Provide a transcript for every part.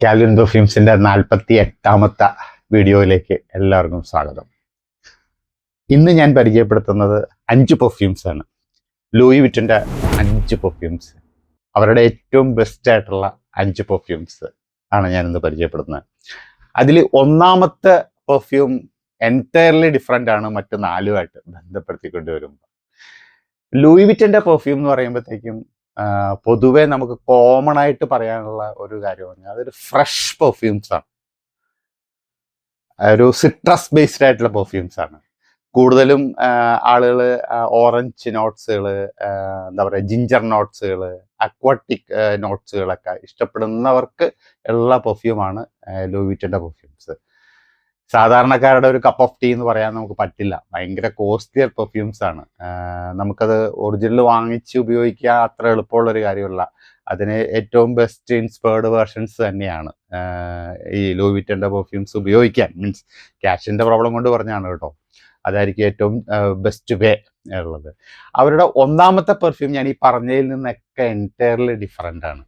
Calvin പെർഫ്യൂംസിന്റെ 48ാമത്തെ വീഡിയോയിലേക്ക് എല്ലാവർക്കും സ്വാഗതം. ഇന്ന് ഞാൻ പരിചയപ്പെടുത്തുന്നത് 5 പെർഫ്യൂംസ് ആണ്. ലൂയി വിറ്റന്റെ 5 പെർഫ്യൂംസ്, അവരുടെ ഏറ്റവും ബെസ്റ്റ് ആയിട്ടുള്ള 5 പെർഫ്യൂംസ് ആണ് ഞാനിന്ന് പരിചയപ്പെടുത്തുന്നത്. അതിൽ ഒന്നാമത്തെ പെർഫ്യൂം എൻറ്റയർലി ഡിഫറെൻ്റ് ആണ് മറ്റ് 4ഉമായിട്ട് ബന്ധപ്പെടുത്തിക്കൊണ്ട് വരുമ്പോൾ. ലൂയി വിറ്റന്റെ പെർഫ്യൂം എന്ന് പറയുമ്പോഴത്തേക്കും പൊതുവെ നമുക്ക് കോമൺ ആയിട്ട് പറയാനുള്ള ഒരു കാര്യമാണ്, അതൊരു ഫ്രഷ് പെർഫ്യൂംസ് ആണ്, ഒരു സിട്രസ് ബേസ്ഡ് ആയിട്ടുള്ള പെർഫ്യൂംസ് ആണ്. കൂടുതലും ആളുകൾ ഓറഞ്ച് നോട്ട്സുകൾ, എന്താ പറയുക, ജിഞ്ചർ നോട്ട്സുകൾ, അക്വാട്ടിക് നോട്ട്സുകളൊക്കെ ഇഷ്ടപ്പെടുന്നവർക്ക് ഉള്ള പെർഫ്യൂമാണ് ലൂയി വിറ്റന്റെ പെർഫ്യൂംസ്. സാധാരണക്കാരുടെ ഒരു കപ്പ് ഓഫ് ടീ എന്ന് പറയാൻ നമുക്ക് പറ്റില്ല. ഭയങ്കര കോസ്റ്റ്ലിയർ പെർഫ്യൂംസ് ആണ്. നമുക്കത് ഒറിജിനൽ വാങ്ങിച്ച് ഉപയോഗിക്കുക അത്ര എളുപ്പമുള്ളൊരു കാര്യമല്ല. അതിന് ഏറ്റവും ബെസ്റ്റ് ഇൻസ്പയർഡ് വേർഷൻസ് തന്നെയാണ് ഈ ലൂയി വിറ്റന്റെ പെർഫ്യൂംസ് ഉപയോഗിക്കാൻ. മീൻസ് ക്യാഷിൻ്റെ പ്രോബ്ലം കൊണ്ട് പറഞ്ഞാണ് കേട്ടോ. അതായിരിക്കും ഏറ്റവും ബെസ്റ്റ് വേ ഉള്ളത്. അവരുടെ ഒന്നാമത്തെ പെർഫ്യൂം ഞാൻ ഈ പറഞ്ഞതിൽ നിന്നൊക്കെ എൻറ്റയർലി ഡിഫറെൻ്റ് ആണ്.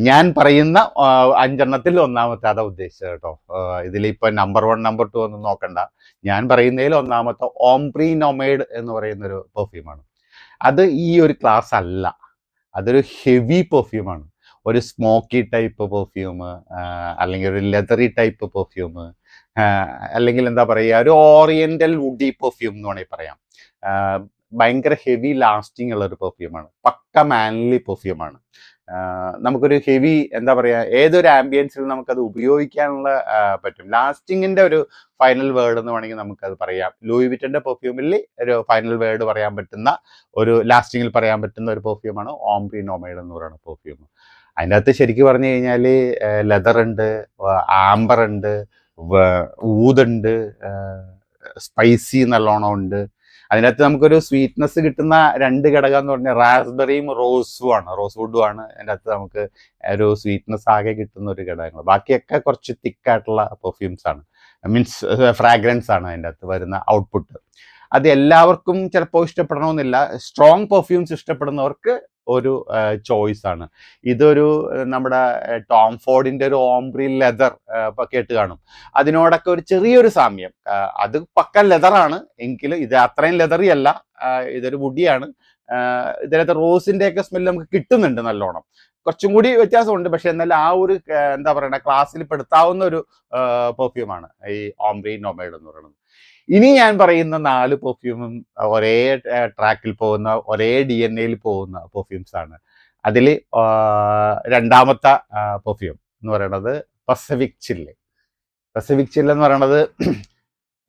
ഞാൻ പറയുന്ന 5 ഒന്നാമത്തെ അതാ ഉദ്ദേശിച്ചത് കേട്ടോ. ഇതിലിപ്പോൾ നമ്പർ 1 നമ്പർ 2 ഒന്നും നോക്കണ്ട. ഞാൻ പറയുന്നതിൽ ഒന്നാമത്തെ ഓംബ്രി നൊമേഡ് എന്ന് പറയുന്നൊരു പെർഫ്യൂമാണ്. അത് ഈ ഒരു ക്ലാസ് അല്ല, അതൊരു ഹെവി പെർഫ്യൂമാണ്. ഒരു സ്മോക്കി ടൈപ്പ് പെർഫ്യൂം, അല്ലെങ്കിൽ ഒരു ലെതറി ടൈപ്പ് പെർഫ്യൂം, അല്ലെങ്കിൽ എന്താ പറയുക, ഒരു ഓറിയന്റൽ വുഡി പെർഫ്യൂം എന്ന് വേണമെങ്കിൽ പറയാം. ഭയങ്കര ഹെവി ലാസ്റ്റിംഗ് ഉള്ള ഒരു പെർഫ്യൂമാണ്. പക്ക മാൻലി പെർഫ്യൂമാണ്. നമുക്കൊരു ഹെവി, എന്താ പറയുക, ഏതൊരു ആംബിയൻസിൽ നമുക്കത് ഉപയോഗിക്കാനുള്ള പറ്റും. ലാസ്റ്റിങ്ങിൻ്റെ ഒരു ഫൈനൽ വേർഡ് എന്ന് വേണമെങ്കിൽ നമുക്കത് പറയാം. ലൂയി വിറ്റന്റെ പെർഫ്യൂമിൽ ഒരു ഫൈനൽ വേർഡ് പറയാൻ പറ്റുന്ന, ഒരു ലാസ്റ്റിങ്ങിൽ പറയാൻ പറ്റുന്ന ഒരു പെർഫ്യൂമാണ് ഓംബ്രി നൊമേഡ് എന്ന് പറയുന്ന പെർഫ്യൂം. അതിൻ്റെ അകത്ത് ശരിക്കും പറഞ്ഞു കഴിഞ്ഞാൽ ലെതർ ഉണ്ട്, ആംബർ ഉണ്ട്, ഊതുണ്ട്, സ്പൈസി നല്ലോണം ഉണ്ട്. അതിനകത്ത് നമുക്കൊരു സ്വീറ്റ്നെസ് കിട്ടുന്ന 2 ഘടകം എന്ന് പറഞ്ഞാൽ റാസ്ബെറിയും റോസ് വുഡും ആണ് അതിൻ്റെ അകത്ത് നമുക്ക് ഒരു സ്വീറ്റ്നെസ് ആകെ കിട്ടുന്ന ഒരു ഘടകങ്ങൾ. ബാക്കിയൊക്കെ കുറച്ച് തിക്കായിട്ടുള്ള പെർഫ്യൂംസ് ആണ്, മീൻസ് ഫ്രാഗ്രൻസ് ആണ് അതിൻ്റെ അകത്ത് വരുന്ന ഔട്ട്പുട്ട്. അത് എല്ലാവർക്കും ചിലപ്പോൾ ഇഷ്ടപ്പെടണമെന്നില്ല. സ്ട്രോങ് പെർഫ്യൂംസ് ഇഷ്ടപ്പെടുന്നവർക്ക് ഒരു ചോയ്സ് ആണ്. ഇതൊരു നമ്മുടെ ടോം ഫോർഡിന്റെ ഒരു ഓംബ്രി ലെതർ കേട്ട് കാണും. അതിനോടൊക്കെ ഒരു ചെറിയൊരു സാമ്യം. അത് പക്ക ലെതറാണ് എങ്കിലും ഇത് അത്രയും ലെതറി അല്ല, ഇതൊരു വുഡിയാണ്. ഇതിനകത്ത് റോസിന്റെ ഒക്കെ സ്മെല്ല് നമുക്ക് കിട്ടുന്നുണ്ട് നല്ലോണം. കുറച്ചും കൂടി വ്യത്യാസമുണ്ട്, പക്ഷെ എന്നാൽ ആ ഒരു എന്താ പറയുക, ക്ലാസ്സിൽ പെടുത്താവുന്ന ഒരു പെർഫ്യൂമാണ് ഈ ഓംബ്രി നൊമേഡ് എന്ന് പറയുന്നത്. ഇനി ഞാൻ പറയുന്ന 4 പെർഫ്യൂമും ഒരേ ട്രാക്കിൽ പോകുന്ന, ഒരേ DNA പോകുന്ന പെർഫ്യൂംസ് ആണ്. അതിൽ രണ്ടാമത്തെ പെർഫ്യൂം എന്ന് പറയുന്നത് പസഫിക് ചില്ല്. പസഫിക് ചില്ല് എന്ന് പറയുന്നത്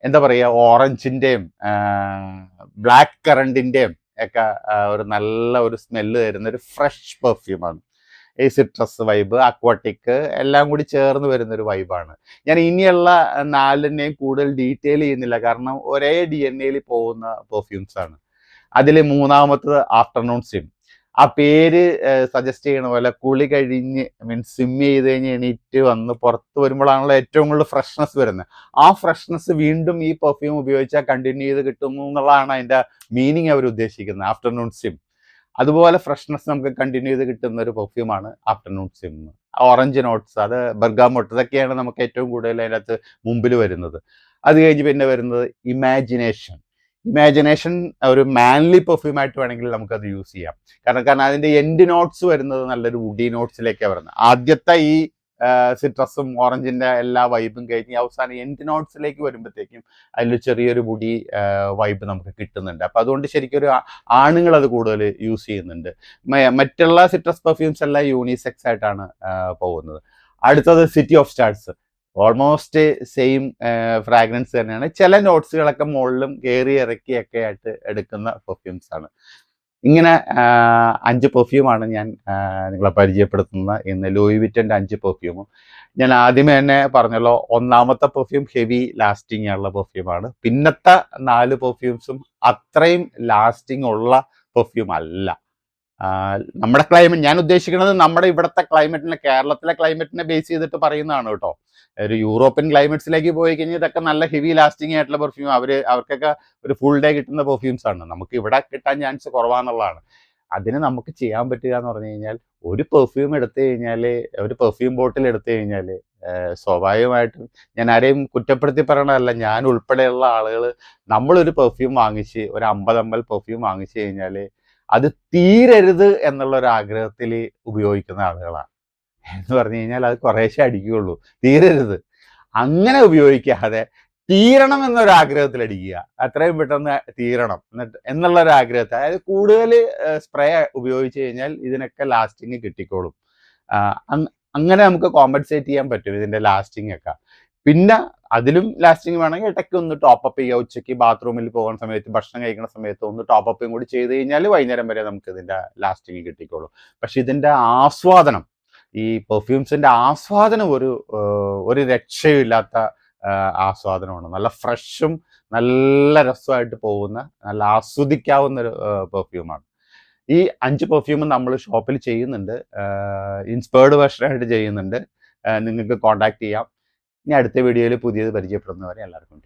എന്താ പറയുക, ഓറഞ്ചിൻ്റെയും ബ്ലാക്ക് കറണ്ടിൻ്റെയും ഒക്കെ ഒരു നല്ല ഒരു സ്മെല്ല് തരുന്ന ഒരു ഫ്രഷ് പെർഫ്യൂമാണ്. ഈ സിട്രസ് വൈബ്, അക്വാട്ടിക് എല്ലാം കൂടി ചേർന്ന് വരുന്നൊരു വൈബാണ്. ഞാൻ ഇനിയുള്ള 4നെയും കൂടുതൽ ഡീറ്റെയിൽ ചെയ്യുന്നില്ല, കാരണം ഒരേ DNA പോകുന്ന പെർഫ്യൂംസ് ആണ്. അതിൽ മൂന്നാമത്തത് ആഫ്റ്റർനൂൺ സ്വിം. ആ പേര് സജസ്റ്റ് ചെയ്യണ പോലെ കുളി കഴിഞ്ഞ്, മീൻസ് സ്വിം ചെയ്ത് കഴിഞ്ഞ് എണീറ്റ് വന്ന് പുറത്ത് വരുമ്പോഴാണല്ലോ ഏറ്റവും കൂടുതൽ ഫ്രഷ്നെസ് വരുന്നത്. ആ ഫ്രഷ്നെസ് വീണ്ടും ഈ പെർഫ്യൂം ഉപയോഗിച്ചാൽ കണ്ടിന്യൂ ചെയ്ത് കിട്ടുന്നു എന്നുള്ളതാണ് അതിൻ്റെ മീനിങ് അവർ ഉദ്ദേശിക്കുന്നത്, ആഫ്റ്റർനൂൺ സ്വിം. അതുപോലെ ഫ്രഷ്നെസ് നമുക്ക് കണ്ടിന്യൂ ചെയ്ത് കിട്ടുന്ന ഒരു പെർഫ്യൂമാണ് ആഫ്റ്റർനൂൺ സ്വിം. ഓറഞ്ച് നോട്ട്സ്, അത് ബർഗാമോട്ട്, ഇതൊക്കെയാണ് നമുക്ക് ഏറ്റവും കൂടുതൽ അതിനകത്ത് മുമ്പിൽ വരുന്നത്. അത് കഴിഞ്ഞ് പിന്നെ വരുന്നത് ഇമാജിനേഷൻ. ഒരു മാൻലി പെർഫ്യൂമായിട്ട് വേണമെങ്കിൽ നമുക്കത് യൂസ് ചെയ്യാം. കാരണം അതിൻ്റെ എൻഡ് നോട്ട്സ് വരുന്നത് നല്ലൊരു വുഡി നോട്ട്സിലേക്കാണ് വരുന്നത്. ആദ്യത്തെ ഈ സിട്രസും ഓറഞ്ചിൻ്റെ എല്ലാ വൈബും കഴിഞ്ഞ് അവസാനം എൻഡ് നോട്ട്സിലേക്ക് വരുമ്പോഴത്തേക്കും അതിൽ ചെറിയൊരു വുഡി വൈബ് നമുക്ക് കിട്ടുന്നുണ്ട്. അപ്പം അതുകൊണ്ട് ശരിക്കും ഒരു ആണുങ്ങൾ അത് കൂടുതൽ യൂസ് ചെയ്യുന്നുണ്ട്. മറ്റുള്ള സിട്രസ് പെർഫ്യൂംസ് എല്ലാം യൂണിസെക്സ് ആയിട്ടാണ് പോകുന്നത്. അടുത്തത് city of stars. Almost same fragrance തന്നെയാണ്. ചില നോട്ട്സുകളൊക്കെ മുകളിലും കയറി ഇറക്കിയൊക്കെ ആയിട്ട് എടുക്കുന്ന പെർഫ്യൂംസ് ആണ്. ഇങ്ങനെ 5 പെർഫ്യൂമാണ് ഞാൻ നിങ്ങളെ പരിചയപ്പെടുത്തുന്ന ഇന്ന് ലൂയി വിറ്റൻ്റെ 5 പെർഫ്യൂമും. ഞാൻ ആദ്യമേ തന്നെ പറഞ്ഞല്ലോ, ഒന്നാമത്തെ പെർഫ്യൂം ഹെവി ലാസ്റ്റിംഗ് ഉള്ള പെർഫ്യൂമാണ്. പിന്നത്തെ 4 പെർഫ്യൂംസും അത്രയും ലാസ്റ്റിംഗ് ഉള്ള പെർഫ്യൂം അല്ല. നമ്മുടെ ക്ലൈമറ്റ്, ഞാൻ ഉദ്ദേശിക്കുന്നത് നമ്മുടെ ഇവിടുത്തെ ക്ലൈമറ്റിനെ, കേരളത്തിലെ ക്ലൈമറ്റിനെ ബേസ് ചെയ്തിട്ട് പറയുന്നതാണ് കേട്ടോ. ഒരു യൂറോപ്യൻ ക്ലൈമറ്റ്സിലേക്ക് പോയി കഴിഞ്ഞാൽ ഇതൊക്കെ നല്ല ഹെവി ലാസ്റ്റിംഗ് ആയിട്ടുള്ള പെർഫ്യൂം, അവർക്കൊക്കെ ഒരു ഫുൾ ഡേ കിട്ടുന്ന പെർഫ്യൂംസ് ആണ്. നമുക്ക് ഇവിടെ കിട്ടാൻ ചാൻസ് കുറവാന്നുള്ളതാണ്. അതിന് നമുക്ക് ചെയ്യാൻ പറ്റുക എന്ന് പറഞ്ഞു കഴിഞ്ഞാൽ ഒരു പെർഫ്യൂം എടുത്തു കഴിഞ്ഞാൽ, ഒരു പെർഫ്യൂം ബോട്ടിൽ എടുത്തു കഴിഞ്ഞാൽ സ്വാഭാവികമായിട്ടും ഞാൻ ആരെയും കുറ്റപ്പെടുത്തി പറയണതല്ല, ഞാൻ ഉൾപ്പെടെയുള്ള ആളുകൾ നമ്മളൊരു പെർഫ്യൂം വാങ്ങിച്ച് ഒരു 50 ml പെർഫ്യൂം വാങ്ങിച്ചു കഴിഞ്ഞാൽ അത് തീരരുത് എന്നുള്ള ഒരു ആഗ്രഹത്തിൽ ഉപയോഗിക്കുന്ന ആളുകളാണ്. എന്ന് പറഞ്ഞു കഴിഞ്ഞാൽ അത് കുറേശ്ശെ അടിക്കുകയുള്ളൂ, തീരരുത്. അങ്ങനെ ഉപയോഗിക്കാതെ തീരണം എന്നൊരാഗ്രഹത്തിൽ അടിക്കുക, അത്രയും പെട്ടെന്ന് തീരണം എന്നിട്ട് എന്നുള്ള ഒരു ആഗ്രഹത്തിൽ, അതായത് കൂടുതൽ സ്പ്രേ ഉപയോഗിച്ച് കഴിഞ്ഞാൽ ഇതിനൊക്കെ ലാസ്റ്റിങ് കിട്ടിക്കോളും. അങ്ങനെ നമുക്ക് കോമ്പൻസേറ്റ് ചെയ്യാൻ പറ്റും ഇതിന്റെ ലാസ്റ്റിംഗ് ഒക്കെ. പിന്നെ അതിലും ലാസ്റ്റിംഗ് വേണമെങ്കിൽ ഇടയ്ക്ക് ഒന്ന് ടോപ്പപ്പ് ചെയ്യുക, ഉച്ചയ്ക്ക് ബാത്റൂമിൽ പോകുന്ന സമയത്ത്, ഭക്ഷണം കഴിക്കുന്ന സമയത്ത് ഒന്ന് ടോപ്പപ്പും കൂടി ചെയ്ത് കഴിഞ്ഞാൽ വൈകുന്നേരം വരെ നമുക്ക് ഇതിന്റെ ലാസ്റ്റിംഗ് കിട്ടിക്കോളും. പക്ഷെ ഇതിന്റെ ആസ്വാദനം, ഈ പെർഫ്യൂംസിന്റെ ആസ്വാദനം ഒരു രക്ഷയില്ലാത്ത ആസ്വാദനമാണ്. നല്ല ഫ്രഷും നല്ല രസമായിട്ട് പോകുന്ന, നല്ല ആസ്വദിക്കാവുന്ന ഒരു പെർഫ്യൂമാണ്. ഈ 5 പെർഫ്യൂമും നമ്മൾ ഷോപ്പിൽ ചെയ്യുന്നുണ്ട്, ഇൻസ്പയർഡ് വെർഷനായിട്ട് ചെയ്യുന്നുണ്ട്. നിങ്ങൾക്ക് കോൺടാക്ട് ചെയ്യാം. ഇനി അടുത്ത വീഡിയോയിൽ പുതിയത് പരിചയപ്പെടുന്നവരെ എല്ലാവർക്കും